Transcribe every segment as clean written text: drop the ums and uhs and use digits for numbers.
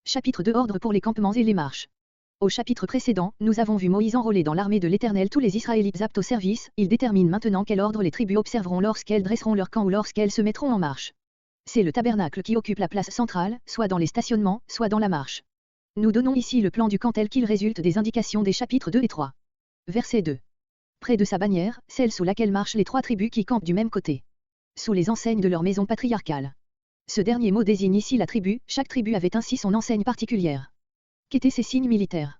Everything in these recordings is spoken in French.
Chapitre 2 Ordre pour les campements et les marches. Au chapitre précédent, nous avons vu Moïse enrôler dans l'armée de l'Éternel tous les Israélites aptes au service. Il détermine maintenant quel ordre les tribus observeront lorsqu'elles dresseront leur camp ou lorsqu'elles se mettront en marche. C'est le tabernacle qui occupe la place centrale, soit dans les stationnements, soit dans la marche. Nous donnons ici le plan du camp tel qu'il résulte des indications des chapitres 2 et 3. Verset 2. Près de sa bannière, celle sous laquelle marchent les trois tribus qui campent du même côté. Sous les enseignes de leur maison patriarcale. Ce dernier mot désigne ici la tribu, chaque tribu avait ainsi son enseigne particulière. Qu'étaient ces signes militaires?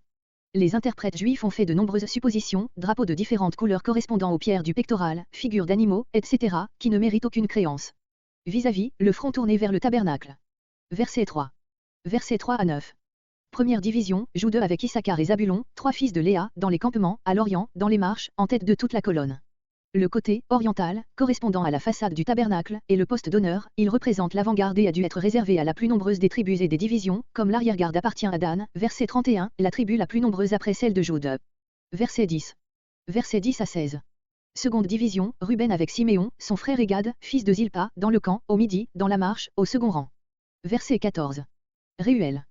Les interprètes juifs ont fait de nombreuses suppositions, drapeaux de différentes couleurs correspondant aux pierres du pectoral, figures d'animaux, etc., qui ne méritent aucune créance. Vis-à-vis, le front tourné vers le tabernacle. Verset 3. Versets 3 à 9. Première division, Jude avec Issachar et Zabulon, trois fils de Léa, dans les campements, à l'orient, dans les marches, en tête de toute la colonne. Le côté, oriental, correspondant à la façade du tabernacle, et le poste d'honneur, il représente l'avant-garde et a dû être réservé à la plus nombreuse des tribus et des divisions, comme l'arrière-garde appartient à Dan, verset 31, la tribu la plus nombreuse après celle de Jude. Verset 10. Verset 10 à 16. Seconde division, Ruben avec Siméon, son frère et Gad, fils de Zilpa, dans le camp, au midi, dans la marche, au second rang. Verset 14. Réuel.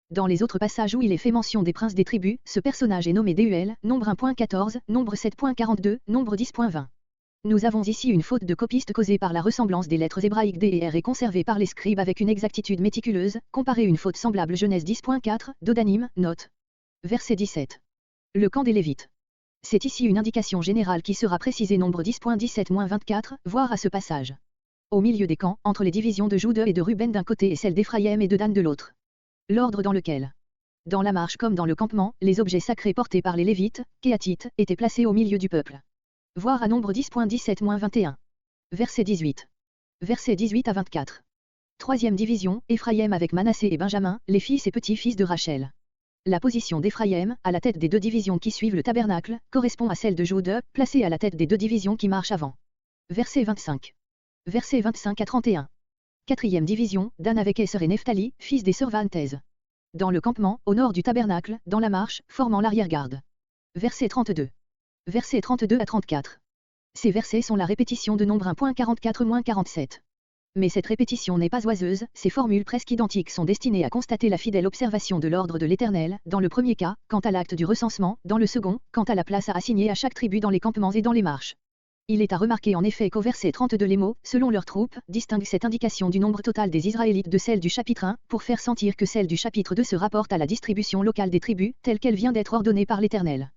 Dans les autres passages où il est fait mention des princes des tribus, ce personnage est nommé Déuel, nombre 1.14, nombre 7.42, nombre 10.20. Nous avons ici une faute de copiste causée par la ressemblance des lettres hébraïques D et R et conservée par les scribes avec une exactitude méticuleuse, comparée une faute semblable Genèse 10.4, Dodanim, note. Verset 17. Le camp des Lévites. C'est ici une indication générale qui sera précisée nombre 10.17-24, voire à ce passage. Au milieu des camps, entre les divisions de Jude et de Ruben d'un côté et celles d'Éphraïm et de Dan de l'autre. L'ordre dans lequel, dans la marche comme dans le campement, les objets sacrés portés par les Lévites, Kéatites, étaient placés au milieu du peuple. Voir à nombre 10.17-21. Verset 18. Verset 18 à 24. Troisième division, Éphraïm avec Manassé et Benjamin, les fils et petits-fils de Rachel. La position d'Éphraïm, à la tête des deux divisions qui suivent le tabernacle, correspond à celle de Jude, placée à la tête des deux divisions qui marchent avant. Verset 25. Verset 25 à 31. Quatrième division, Dan avec Esser et Nephtali, fils des sœurs Vanthèse. Dans le campement, au nord du tabernacle, dans la marche, formant l'arrière-garde. Verset 32. Versets 32 à 34. Ces versets sont la répétition de nombre 1.44-47. Mais cette répétition n'est pas oiseuse, ces formules presque identiques sont destinées à constater la fidèle observation de l'ordre de l'Éternel, dans le premier cas, quant à l'acte du recensement, dans le second, quant à la place à assigner à chaque tribu dans les campements et dans les marches. Il est à remarquer en effet qu'au verset 32 les mots, selon leurs troupes, distinguent cette indication du nombre total des Israélites de celle du chapitre 1, pour faire sentir que celle du chapitre 2 se rapporte à la distribution locale des tribus, telle qu'elle vient d'être ordonnée par l'Éternel.